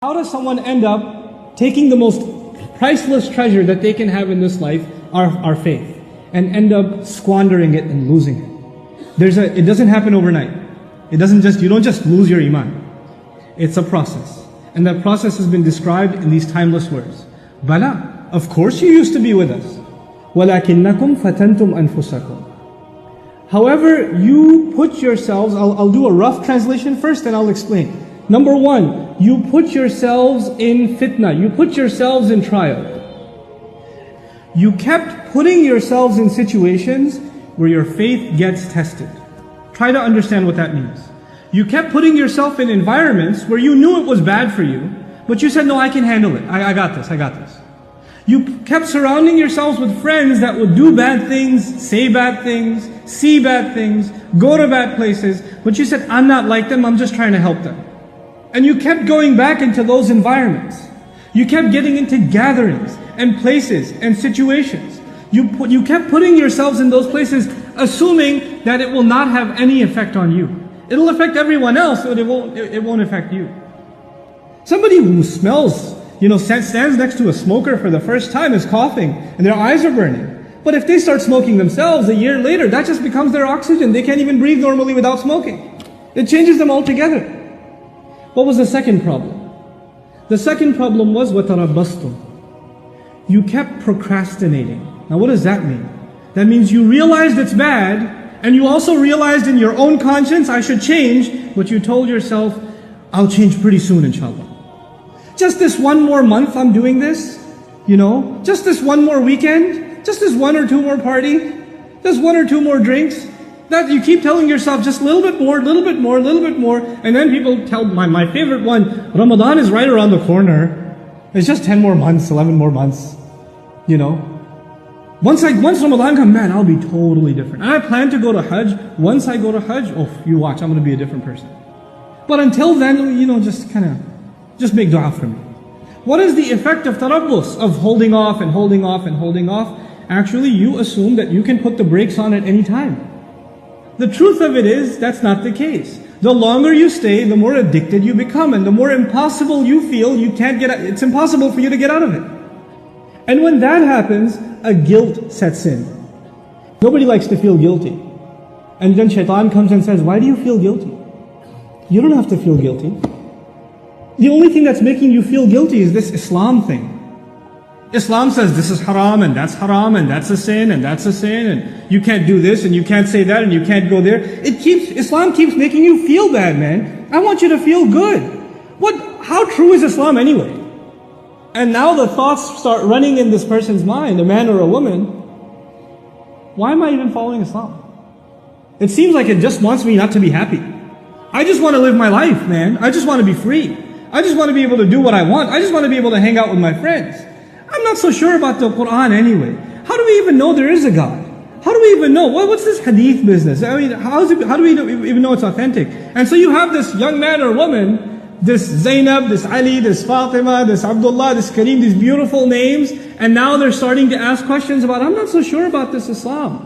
How does someone end up taking the most priceless treasure that they can have in this life, our faith, and end up squandering it and losing it? It doesn't happen overnight. You don't just lose your Iman. It's a process. And that process has been described in these timeless words. Bala, of course you used to be with us. وَلَكِنَّكُمْ فَتَنْتُمْ أَنفُسَكُمْ. However, you put yourselves, I'll do a rough translation first and I'll explain. Number one, you put yourselves in fitna, you put yourselves in trial. You kept putting yourselves in situations where your faith gets tested. Try to understand what that means. You kept putting yourself in environments where you knew it was bad for you, but you said, no, I can handle it. I got this. You kept surrounding yourselves with friends that would do bad things, say bad things, see bad things, go to bad places, but you said, I'm not like them, I'm just trying to help them. And you kept going back into those environments. You kept getting into gatherings and places and situations. You kept putting yourselves in those places assuming that it will not have any effect on you. It'll affect everyone else, but it won't affect you. Somebody who smells, stands next to a smoker for the first time is coughing and their eyes are burning. But if they start smoking themselves a year later, that just becomes their oxygen. They can't even breathe normally without smoking. It changes them altogether. What was the second problem? The second problem was وَتَرَبَّصْتُمْ. You kept procrastinating. Now what does that mean? That means you realized it's bad, and you also realized in your own conscience, I should change, but you told yourself, I'll change pretty soon inshallah. Just this one more month I'm doing this, just this one more weekend, just this one or two more party, just one or two more drinks. That you keep telling yourself just a little bit more, and then people tell my favorite one, Ramadan is right around the corner. It's just 10 more months, 11 more months. Once Ramadan comes, man, I'll be totally different. And I plan to go to Hajj. Once I go to Hajj, you watch, I'm going to be a different person. But until then, just make dua for me. What is the effect of tarabbus, of holding off? Actually, you assume that you can put the brakes on at any time. The truth of it is, that's not the case. The longer you stay, the more addicted you become, and the more impossible you feel, it's impossible for you to get out of it. And when that happens, a guilt sets in. Nobody likes to feel guilty. And then shaitan comes and says, why do you feel guilty? You don't have to feel guilty. The only thing that's making you feel guilty is this Islam thing. Islam says this is haram and that's a sin and that's a sin and you can't do this and you can't say that and you can't go there. Islam keeps making you feel bad, man. I want you to feel good. How true is Islam anyway? And now the thoughts start running in this person's mind, a man or a woman. Why am I even following Islam? It seems like it just wants me not to be happy. I just want to live my life, man. I just want to be free. I just want to be able to do what I want. I just want to be able to hang out with my friends. I'm not so sure about the Quran anyway. How do we even know there is a God? How do we even know? What's this hadith business? I mean, how do we even know it's authentic? And so you have this young man or woman, this Zainab, this Ali, this Fatima, this Abdullah, this Kareem, these beautiful names, and now they're starting to ask questions about, I'm not so sure about this Islam.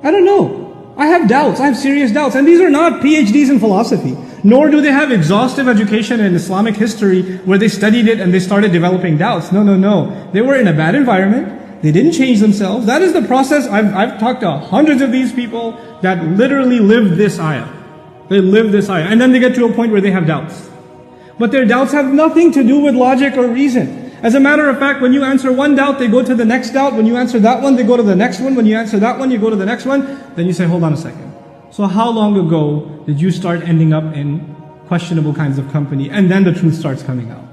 I don't know. I have doubts. I have serious doubts. And these are not PhDs in philosophy. Nor do they have exhaustive education in Islamic history where they studied it and they started developing doubts. No. They were in a bad environment. They didn't change themselves. That is the process. I've talked to hundreds of these people that literally live this ayah. They live this ayah. And then they get to a point where they have doubts. But their doubts have nothing to do with logic or reason. As a matter of fact, when you answer one doubt, they go to the next doubt. When you answer that one, they go to the next one. When you answer that one, you go to the next one. Then you say, hold on a second. So how long ago did you start ending up in questionable kinds of company? And then the truth starts coming out.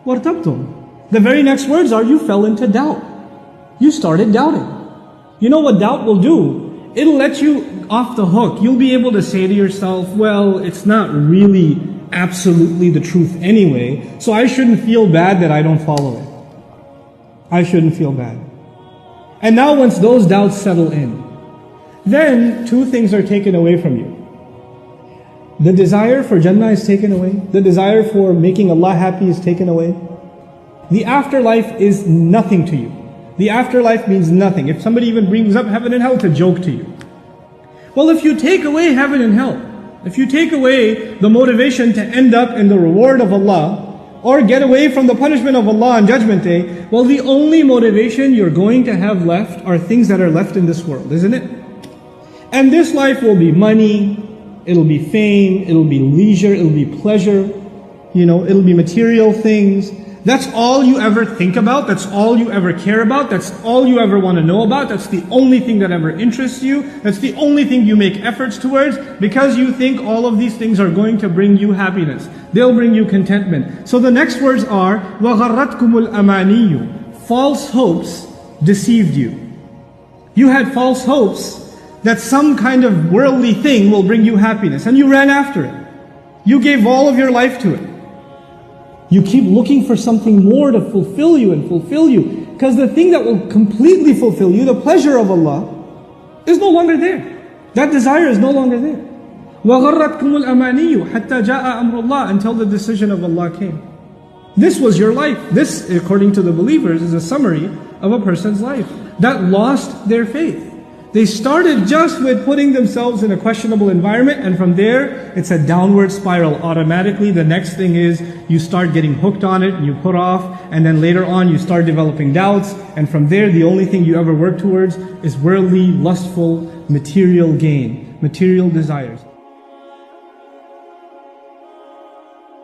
وَارْتَبْتُمْ. The very next words are, you fell into doubt. You started doubting. You know what doubt will do? It'll let you off the hook. You'll be able to say to yourself, well, it's not really absolutely the truth anyway, so I shouldn't feel bad that I don't follow it. I shouldn't feel bad. And now once those doubts settle in, then two things are taken away from you. The desire for Jannah is taken away. The desire for making Allah happy is taken away. The afterlife is nothing to you. The afterlife means nothing. If somebody even brings up heaven and hell, it's a joke to you. Well, if you take away heaven and hell, If you take away the motivation to end up in the reward of Allah, or get away from the punishment of Allah on Judgment Day, well, the only motivation you're going to have left are things that are left in this world, isn't it? And this life will be money, it'll be fame, it'll be leisure, it'll be pleasure, it'll be material things. That's all you ever think about, that's all you ever care about, that's all you ever want to know about, that's the only thing that ever interests you, that's the only thing you make efforts towards, because you think all of these things are going to bring you happiness. They'll bring you contentment. So the next words are, وَغَرَّتْكُمُ الْأَمَانِيُّ. False hopes deceived you. You had false hopes that some kind of worldly thing will bring you happiness, and you ran after it. You gave all of your life to it. You keep looking for something more to fulfill you and fulfill you. Because the thing that will completely fulfill you, the pleasure of Allah, is no longer there. That desire is no longer there. وَغَرَّتْكُمُ الْأَمَانِيُّ حَتَّى جَاءَ أَمْرُ اللَّهِ, until the decision of Allah came. This was your life. This, according to the believers, is a summary of a person's life that lost their faith. They started just with putting themselves in a questionable environment, and from there, it's a downward spiral automatically. The next thing is, you start getting hooked on it, and you put off, and then later on, you start developing doubts, and from there, the only thing you ever work towards is worldly, lustful, material gain, material desires.